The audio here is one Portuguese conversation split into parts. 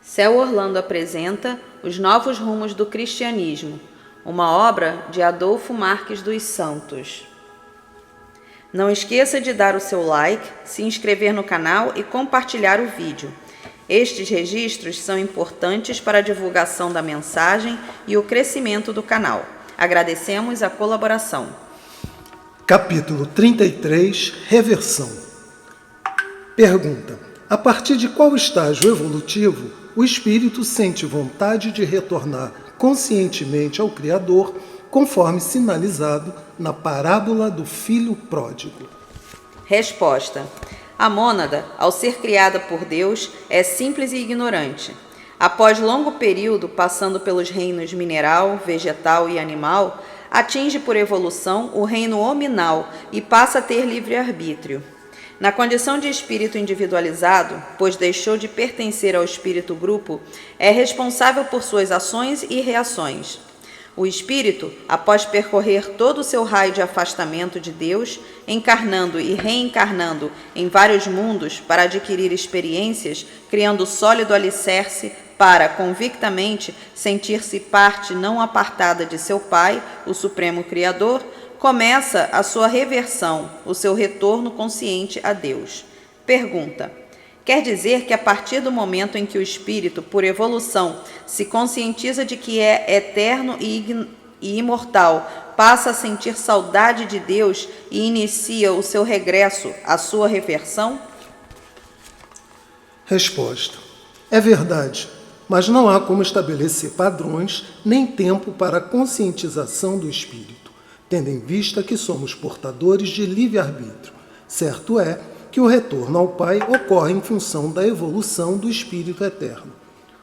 Céu Orlando apresenta Os Novos Rumos do Cristianismo, uma obra de Adolfo Marques dos Santos. Não esqueça de dar o seu like, se inscrever no canal e compartilhar o vídeo. Estes registros são importantes para a divulgação da mensagem e o crescimento do canal. Agradecemos a colaboração. Capítulo 33, Reversão. Pergunta: a partir de qual estágio evolutivo o espírito sente vontade de retornar conscientemente ao Criador, conforme sinalizado na parábola do filho pródigo? Resposta: a mônada, ao ser criada por Deus, é simples e ignorante. Após longo período passando pelos reinos mineral, vegetal e animal, atinge por evolução o reino hominal e passa a ter livre-arbítrio. Na condição de espírito individualizado, pois deixou de pertencer ao espírito-grupo, é responsável por suas ações e reações. O espírito, após percorrer todo o seu raio de afastamento de Deus, encarnando e reencarnando em vários mundos para adquirir experiências, criando sólido alicerce para, convictamente, sentir-se parte não apartada de seu Pai, o Supremo Criador, começa a sua reversão, o seu retorno consciente a Deus. Pergunta: quer dizer que a partir do momento em que o espírito, por evolução, se conscientiza de que é eterno e imortal, passa a sentir saudade de Deus e inicia o seu regresso, a sua reversão? Resposta: é verdade, mas não há como estabelecer padrões nem tempo para a conscientização do espírito, tendo em vista que somos portadores de livre-arbítrio. Certo é que o retorno ao Pai ocorre em função da evolução do Espírito Eterno.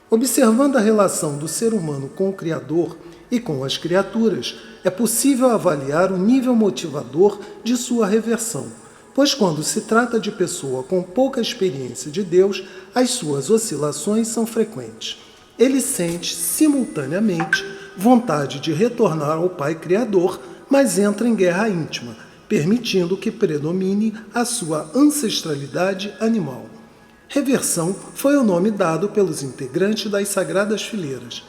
Observando a relação do ser humano com o Criador e com as criaturas, é possível avaliar o nível motivador de sua reversão, pois quando se trata de pessoa com pouca experiência de Deus, as suas oscilações são frequentes. Ele sente, simultaneamente, vontade de retornar ao Pai Criador, mas entra em guerra íntima, permitindo que predomine a sua ancestralidade animal. Reversão foi o nome dado pelos integrantes das Sagradas Fileiras,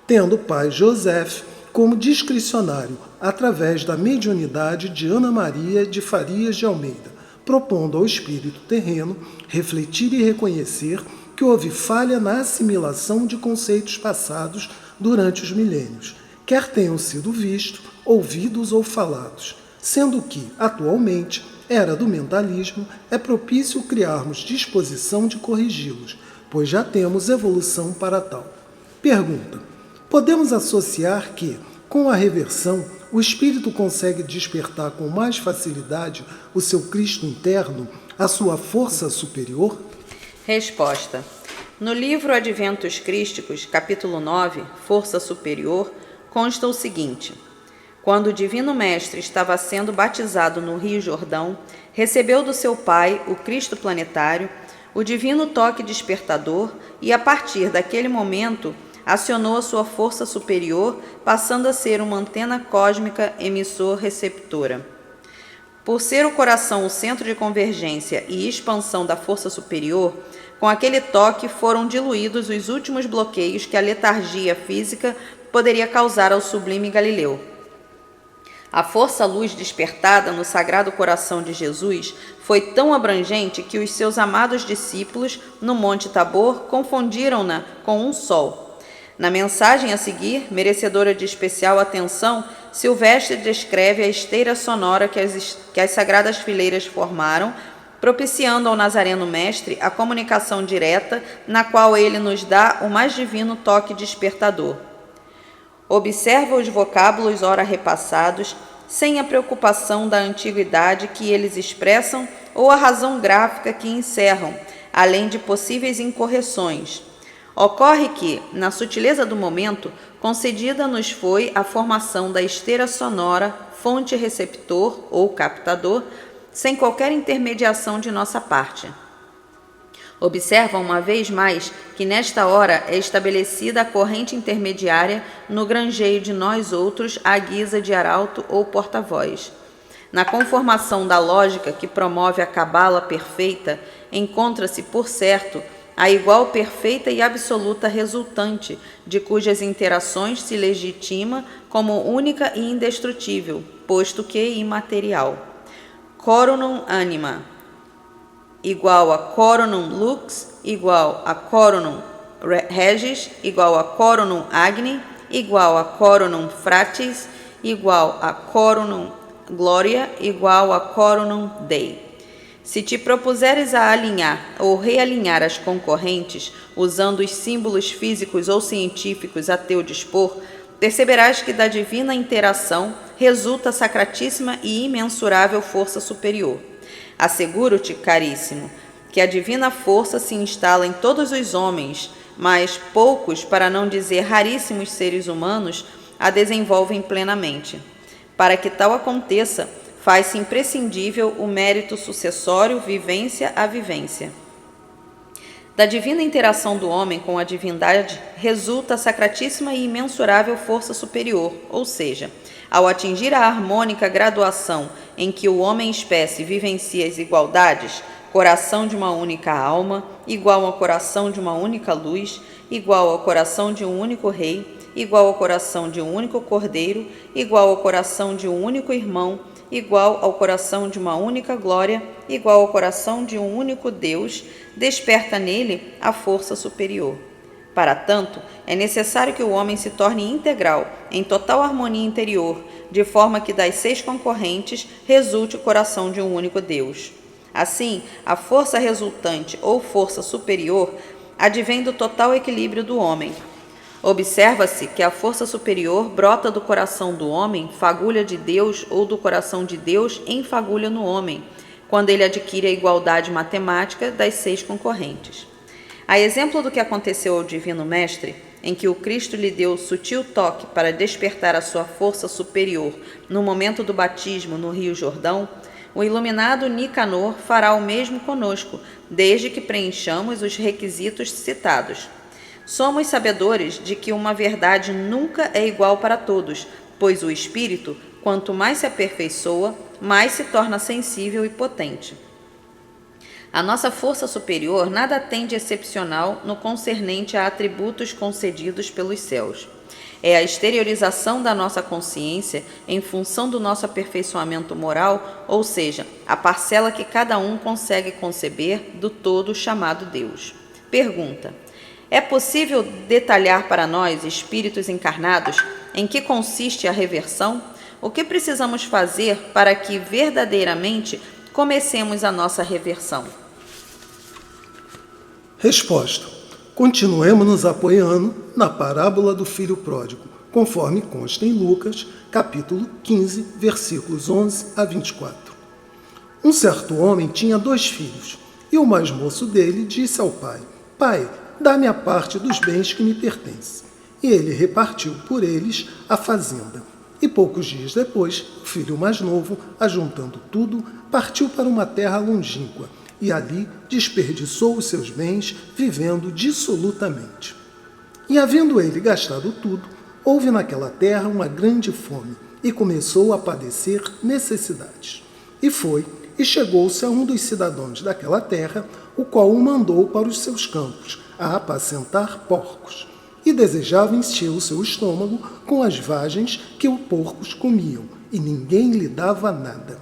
tendo o pai Joseph como discricionário através da mediunidade de Ana Maria de Farias de Almeida, propondo ao espírito terreno refletir e reconhecer que houve falha na assimilação de conceitos passados durante os milênios, quer tenham sido vistos, ouvidos ou falados, sendo que, atualmente, era do mentalismo, é propício criarmos disposição de corrigi-los, pois já temos evolução para tal. Pergunta: podemos associar que, com a reversão, o espírito consegue despertar com mais facilidade o seu Cristo interno, a sua força superior? Resposta: no livro Adventos Crísticos, capítulo 9, Força Superior, consta o seguinte: quando o Divino Mestre estava sendo batizado no Rio Jordão, recebeu do seu Pai, o Cristo planetário, o divino toque despertador e, a partir daquele momento, acionou a sua força superior, passando a ser uma antena cósmica emissor-receptora. Por ser o coração o centro de convergência e expansão da força superior, com aquele toque foram diluídos os últimos bloqueios que a letargia física poderia causar ao sublime Galileu. A força-luz despertada no Sagrado Coração de Jesus foi tão abrangente que os seus amados discípulos, no Monte Tabor, confundiram-na com um sol. Na mensagem a seguir, merecedora de especial atenção, Silvestre descreve a esteira sonora que as Sagradas Fileiras formaram, propiciando ao Nazareno Mestre a comunicação direta, na qual ele nos dá o mais divino toque despertador. Observa os vocábulos ora repassados, sem a preocupação da antiguidade que eles expressam ou a razão gráfica que encerram, além de possíveis incorreções. Ocorre que, na sutileza do momento, concedida nos foi a formação da esteira sonora, fonte receptor ou captador, sem qualquer intermediação de nossa parte. Observa uma vez mais que nesta hora é estabelecida a corrente intermediária no granjeio de nós outros à guisa de arauto ou porta-voz. Na conformação da lógica que promove a cabala perfeita, encontra-se, por certo, a igual perfeita e absoluta resultante, de cujas interações se legitima como única e indestrutível, posto que imaterial. Coronum anima igual a coronum lux, igual a coronum regis, igual a coronum agni, igual a coronum fratis, igual a coronum gloria, igual a coronum dei. Se te propuseres a alinhar ou realinhar as concorrentes, usando os símbolos físicos ou científicos a teu dispor, perceberás que da divina interação resulta sacratíssima e imensurável força superior. Asseguro-te, caríssimo, que a divina força se instala em todos os homens, mas poucos, para não dizer raríssimos seres humanos, a desenvolvem plenamente. Para que tal aconteça, faz-se imprescindível o mérito sucessório, vivência a vivência. Da divina interação do homem com a divindade resulta a sacratíssima e imensurável força superior, ou seja, ao atingir a harmônica graduação em que o homem-espécie vivencia as igualdades, coração de uma única alma, igual ao coração de uma única luz, igual ao coração de um único rei, igual ao coração de um único cordeiro, igual ao coração de um único irmão, igual ao coração de uma única glória, igual ao coração de um único Deus, desperta nele a força superior. Para tanto, é necessário que o homem se torne integral, em total harmonia interior, de forma que das 6 concorrentes resulte o coração de um único Deus. Assim, a força resultante ou força superior advém do total equilíbrio do homem. Observa-se que a força superior brota do coração do homem, fagulha de Deus, ou do coração de Deus enfagulha no homem, quando ele adquire a igualdade matemática das 6 concorrentes. A exemplo do que aconteceu ao Divino Mestre, em que o Cristo lhe deu o sutil toque para despertar a sua força superior no momento do batismo no Rio Jordão, o iluminado Nicanor fará o mesmo conosco, desde que preenchamos os requisitos citados. Somos sabedores de que uma verdade nunca é igual para todos, pois o espírito, quanto mais se aperfeiçoa, mais se torna sensível e potente. A nossa força superior nada tem de excepcional no concernente a atributos concedidos pelos céus. É a exteriorização da nossa consciência em função do nosso aperfeiçoamento moral, ou seja, a parcela que cada um consegue conceber do todo chamado Deus. Pergunta: é possível detalhar para nós, espíritos encarnados, em que consiste a reversão? O que precisamos fazer para que verdadeiramente comecemos a nossa reversão? Resposta: continuemos nos apoiando na parábola do filho pródigo, conforme consta em Lucas, capítulo 15, versículos 11 a 24. Um certo homem tinha 2 filhos, e o mais moço dele disse ao pai: Pai, dá-me a parte dos bens que me pertencem. E ele repartiu por eles a fazenda. E poucos dias depois, o filho mais novo, ajuntando tudo, partiu para uma terra longínqua, e ali desperdiçou os seus bens, vivendo dissolutamente. E havendo ele gastado tudo, houve naquela terra uma grande fome, e começou a padecer necessidades. E foi, e chegou-se a um dos cidadãos daquela terra, o qual o mandou para os seus campos, a apacentar porcos, e desejava encher o seu estômago com as vagens que os porcos comiam, e ninguém lhe dava nada.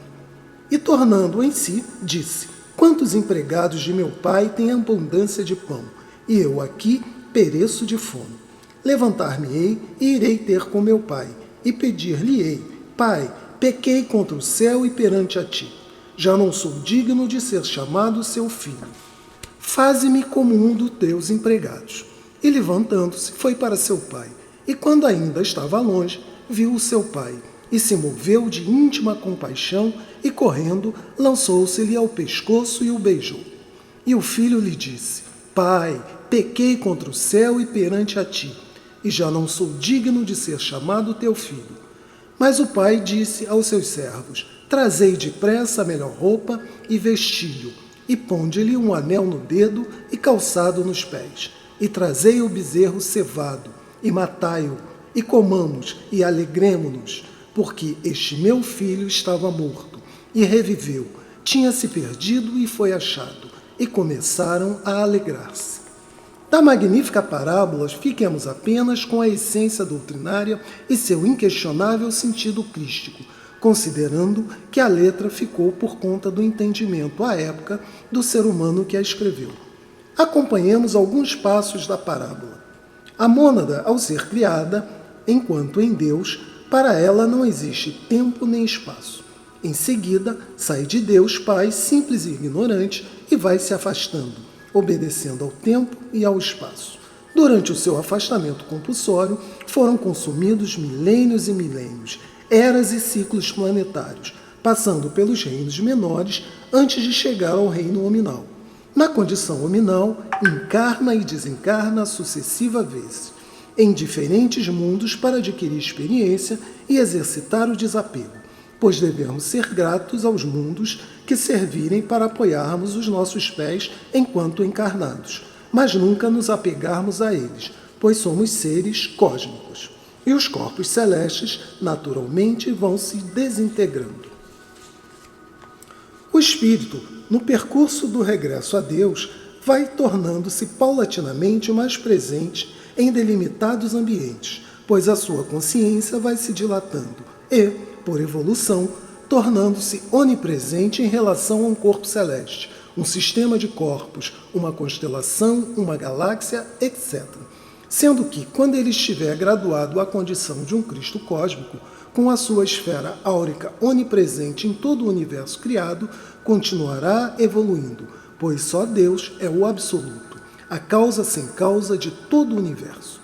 E tornando em si, disse: Quantos empregados de meu pai têm abundância de pão, e eu aqui pereço de fome. Levantar-me-ei e irei ter com meu pai, e pedir-lhe-ei: Pai, pequei contra o céu e perante a ti. Já não sou digno de ser chamado seu filho. Faze-me como um dos teus empregados. E levantando-se, foi para seu pai. E quando ainda estava longe, viu o seu pai, e se moveu de íntima compaixão, e correndo, lançou-se-lhe ao pescoço e o beijou. E o filho lhe disse: Pai, pequei contra o céu e perante a ti, e já não sou digno de ser chamado teu filho. Mas o pai disse aos seus servos: Trazei depressa a melhor roupa e vesti-o, e ponde-lhe um anel no dedo e calçado nos pés, e trazei o bezerro cevado, e matai-o, e comamos, e alegremo-nos, porque este meu filho estava morto, e reviveu, tinha se perdido e foi achado, e começaram a alegrar-se. Da magnífica parábola, fiquemos apenas com a essência doutrinária e seu inquestionável sentido crístico, considerando que a letra ficou por conta do entendimento à época do ser humano que a escreveu. Acompanhemos alguns passos da parábola. A mônada, ao ser criada, enquanto em Deus, para ela não existe tempo nem espaço. Em seguida, sai de Deus Pai, simples e ignorante, e vai se afastando, obedecendo ao tempo e ao espaço. Durante o seu afastamento compulsório, foram consumidos milênios e milênios, eras e ciclos planetários, passando pelos reinos menores antes de chegar ao reino hominal. Na condição hominal, encarna e desencarna sucessiva vezes, em diferentes mundos para adquirir experiência e exercitar o desapego, pois devemos ser gratos aos mundos que servirem para apoiarmos os nossos pés enquanto encarnados, mas nunca nos apegarmos a eles, pois somos seres cósmicos. E os corpos celestes, naturalmente, vão se desintegrando. O espírito, no percurso do regresso a Deus, vai tornando-se paulatinamente mais presente em delimitados ambientes, pois a sua consciência vai se dilatando e, por evolução, tornando-se onipresente em relação a um corpo celeste, um sistema de corpos, uma constelação, uma galáxia, etc. Sendo que, quando ele estiver graduado à condição de um Cristo cósmico, com a sua esfera áurica onipresente em todo o universo criado, continuará evoluindo, pois só Deus é o absoluto, a causa sem causa de todo o universo.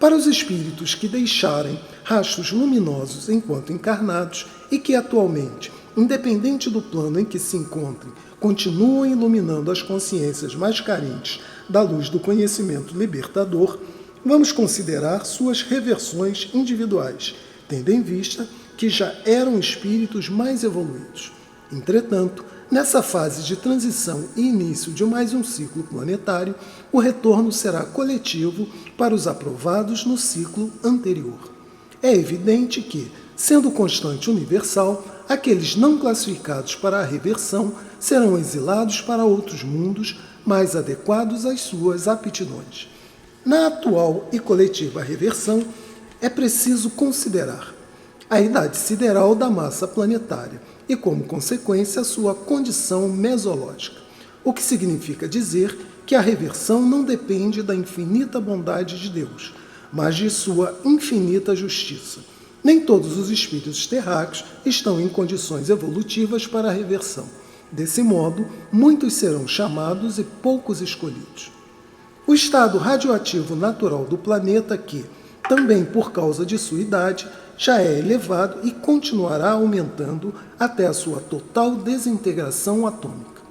Para os espíritos que deixarem rastros luminosos enquanto encarnados e que atualmente, independente do plano em que se encontrem, continuam iluminando as consciências mais carentes da luz do conhecimento libertador, vamos considerar suas reversões individuais, tendo em vista que já eram espíritos mais evoluídos. Entretanto, nessa fase de transição e início de mais um ciclo planetário, o retorno será coletivo para os aprovados no ciclo anterior. É evidente que, sendo constante universal, aqueles não classificados para a reversão serão exilados para outros mundos mais adequados às suas aptidões. Na atual e coletiva reversão, é preciso considerar a idade sideral da massa planetária e, como consequência, a sua condição mesológica, o que significa dizer que a reversão não depende da infinita bondade de Deus, mas de sua infinita justiça. Nem todos os espíritos terráqueos estão em condições evolutivas para a reversão. Desse modo, muitos serão chamados e poucos escolhidos. O estado radioativo natural do planeta que, também por causa de sua idade, já é elevado e continuará aumentando até a sua total desintegração atômica.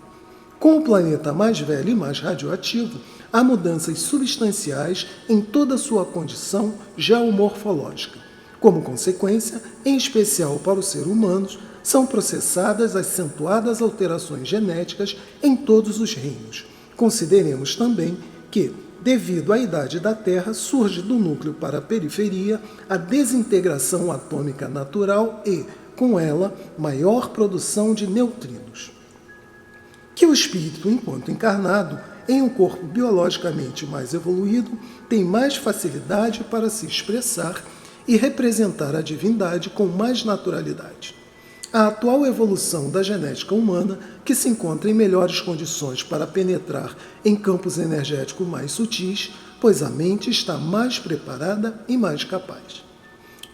Com o planeta mais velho e mais radioativo, há mudanças substanciais em toda a sua condição geomorfológica. Como consequência, em especial para os seres humanos, são processadas acentuadas alterações genéticas em todos os reinos. Consideremos também que, devido à idade da Terra, surge do núcleo para a periferia a desintegração atômica natural e, com ela, maior produção de neutrinos. Que o espírito, enquanto encarnado, em um corpo biologicamente mais evoluído, tem mais facilidade para se expressar e representar a divindade com mais naturalidade. A atual evolução da genética humana, que se encontra em melhores condições para penetrar em campos energéticos mais sutis, pois a mente está mais preparada e mais capaz.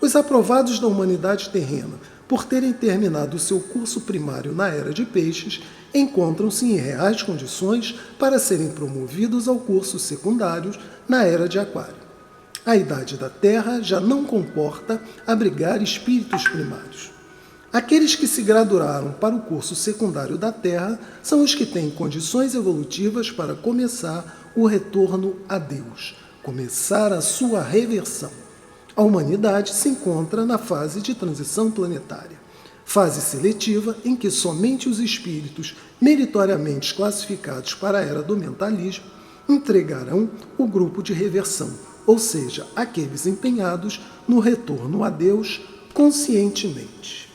Os aprovados da humanidade terrena, por terem terminado seu curso primário na era de peixes, encontram-se em reais condições para serem promovidos ao curso secundário na era de aquário. A idade da Terra já não comporta abrigar espíritos primários. Aqueles que se graduaram para o curso secundário da Terra são os que têm condições evolutivas para começar o retorno a Deus, começar a sua reversão. A humanidade se encontra na fase de transição planetária, fase seletiva em que somente os espíritos meritoriamente classificados para a era do mentalismo entregarão o grupo de reversão, ou seja, aqueles empenhados no retorno a Deus conscientemente.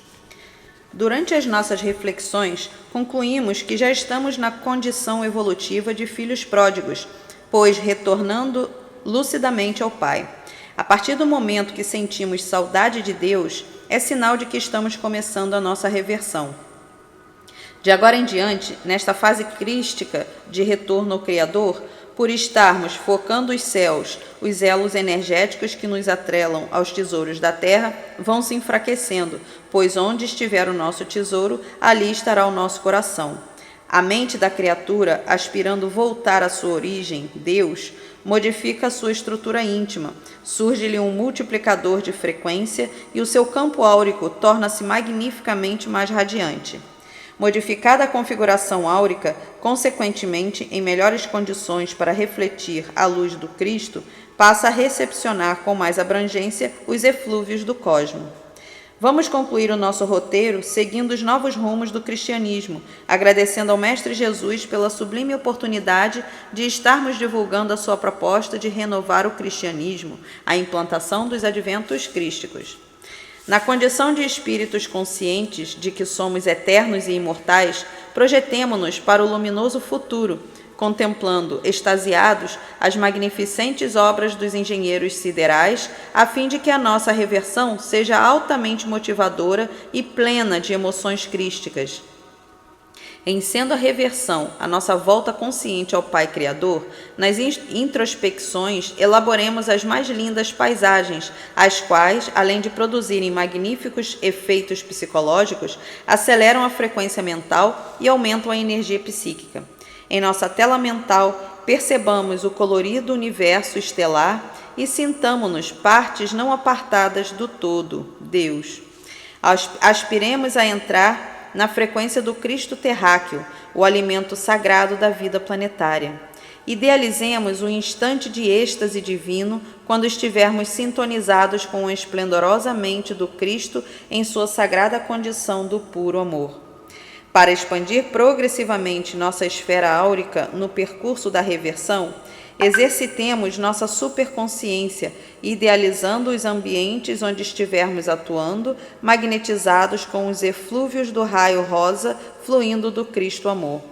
Durante as nossas reflexões, concluímos que já estamos na condição evolutiva de filhos pródigos, pois retornando lucidamente ao Pai. A partir do momento que sentimos saudade de Deus, é sinal de que estamos começando a nossa reversão. De agora em diante, nesta fase crística de retorno ao Criador, por estarmos focando os céus, os elos energéticos que nos atrelam aos tesouros da terra vão se enfraquecendo, pois onde estiver o nosso tesouro, ali estará o nosso coração. A mente da criatura, aspirando voltar à sua origem, Deus, modifica a sua estrutura íntima, surge-lhe um multiplicador de frequência e o seu campo áurico torna-se magnificamente mais radiante. Modificada a configuração áurica, consequentemente em melhores condições para refletir a luz do Cristo, passa a recepcionar com mais abrangência os eflúvios do cosmo. Vamos concluir o nosso roteiro seguindo os novos rumos do cristianismo, agradecendo ao Mestre Jesus pela sublime oportunidade de estarmos divulgando a sua proposta de renovar o cristianismo, a implantação dos adventos crísticos. Na condição de espíritos conscientes de que somos eternos e imortais, projetemo-nos para o luminoso futuro, contemplando, extasiados, as magnificentes obras dos engenheiros siderais, a fim de que a nossa reversão seja altamente motivadora e plena de emoções crísticas. Em sendo a reversão a nossa volta consciente ao Pai Criador, nas introspecções elaboremos as mais lindas paisagens, as quais, além de produzirem magníficos efeitos psicológicos, aceleram a frequência mental e aumentam a energia psíquica. Em nossa tela mental, percebamos o colorido universo estelar e sintamo-nos partes não apartadas do todo, Deus. Aspiremos a entrar na frequência do Cristo terráqueo, o alimento sagrado da vida planetária. Idealizemos um instante de êxtase divino quando estivermos sintonizados com a esplendorosa mente do Cristo em sua sagrada condição do puro amor. Para expandir progressivamente nossa esfera áurica no percurso da reversão, exercitemos nossa superconsciência, idealizando os ambientes onde estivermos atuando, magnetizados com os eflúvios do raio rosa fluindo do Cristo amor.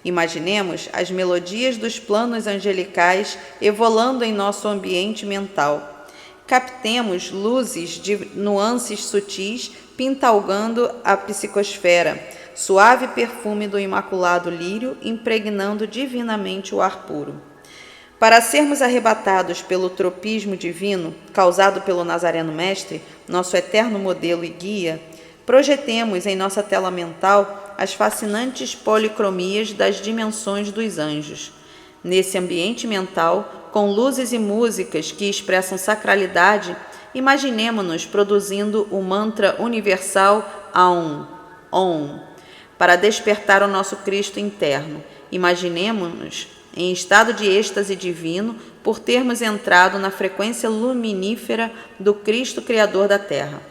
Imaginemos as melodias dos planos angelicais evolando em nosso ambiente mental. Captemos luzes de nuances sutis pintalgando a psicosfera, suave perfume do imaculado lírio impregnando divinamente o ar puro. Para sermos arrebatados pelo tropismo divino, causado pelo Nazareno Mestre, nosso eterno modelo e guia, projetemos em nossa tela mental as fascinantes policromias das dimensões dos anjos. Nesse ambiente mental, com luzes e músicas que expressam sacralidade, imaginemo-nos produzindo o mantra universal Aum, Om, para despertar o nosso Cristo interno. Imaginemo-nos em estado de êxtase divino por termos entrado na frequência luminífera do Cristo Criador da Terra.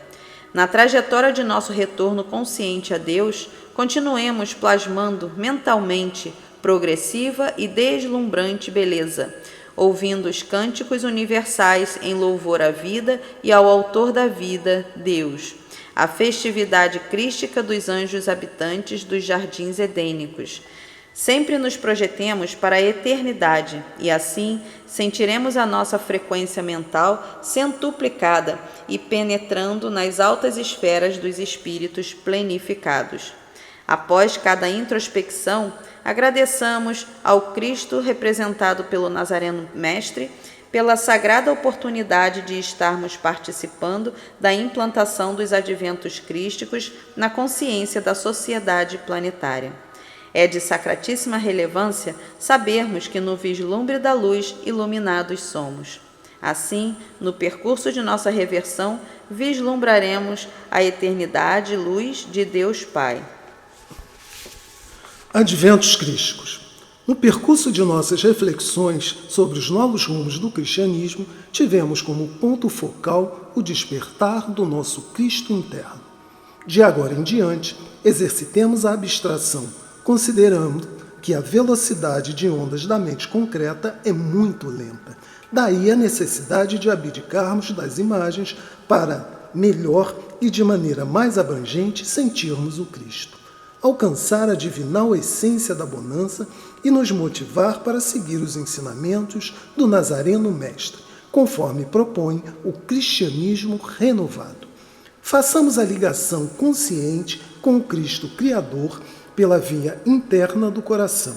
Na trajetória de nosso retorno consciente a Deus, continuemos plasmando mentalmente progressiva e deslumbrante beleza, ouvindo os cânticos universais em louvor à vida e ao Autor da vida, Deus, a festividade crística dos anjos habitantes dos jardins edênicos. Sempre nos projetemos para a eternidade e, assim, sentiremos a nossa frequência mental centuplicada e penetrando nas altas esferas dos espíritos plenificados. Após cada introspecção, agradeçamos ao Cristo representado pelo Nazareno Mestre pela sagrada oportunidade de estarmos participando da implantação dos adventos crísticos na consciência da sociedade planetária. É de sacratíssima relevância sabermos que no vislumbre da luz iluminados somos. Assim, no percurso de nossa reversão, vislumbraremos a eternidade e luz de Deus Pai. Adventos crísticos. No percurso de nossas reflexões sobre os novos rumos do cristianismo, tivemos como ponto focal o despertar do nosso Cristo interno. De agora em diante, exercitemos a abstração, considerando que a velocidade de ondas da mente concreta é muito lenta. Daí a necessidade de abdicarmos das imagens para melhor e de maneira mais abrangente sentirmos o Cristo. alcançar a divinal essência da bonança e nos motivar para seguir os ensinamentos do Nazareno Mestre, conforme propõe o cristianismo renovado. Façamos a ligação consciente com o Cristo Criador pela via interna do coração,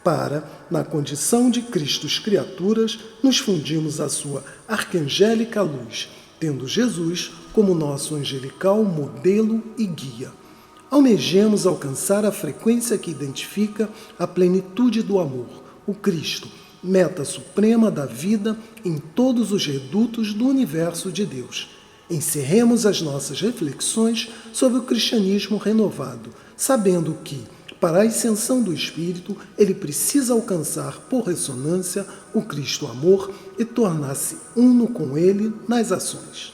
para, na condição de Cristos criaturas, nos fundirmos à sua arcangélica luz, tendo Jesus como nosso angelical modelo e guia. Almejemos alcançar a frequência que identifica a plenitude do amor, o Cristo, meta suprema da vida em todos os redutos do universo de Deus. Encerremos as nossas reflexões sobre o cristianismo renovado, sabendo que, para a ascensão do Espírito, ele precisa alcançar por ressonância o Cristo amor e tornar-se uno com ele nas ações.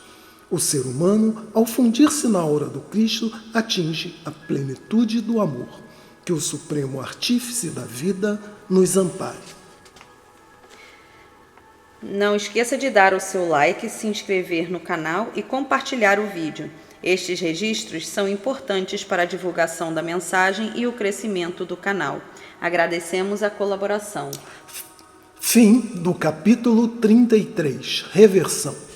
O ser humano, ao fundir-se na aura do Cristo, atinge a plenitude do amor. Que o Supremo Artífice da vida nos ampare. Não esqueça de dar o seu like, se inscrever no canal e compartilhar o vídeo. Estes registros são importantes para a divulgação da mensagem e o crescimento do canal. Agradecemos a colaboração. Fim do capítulo 33. Reversão.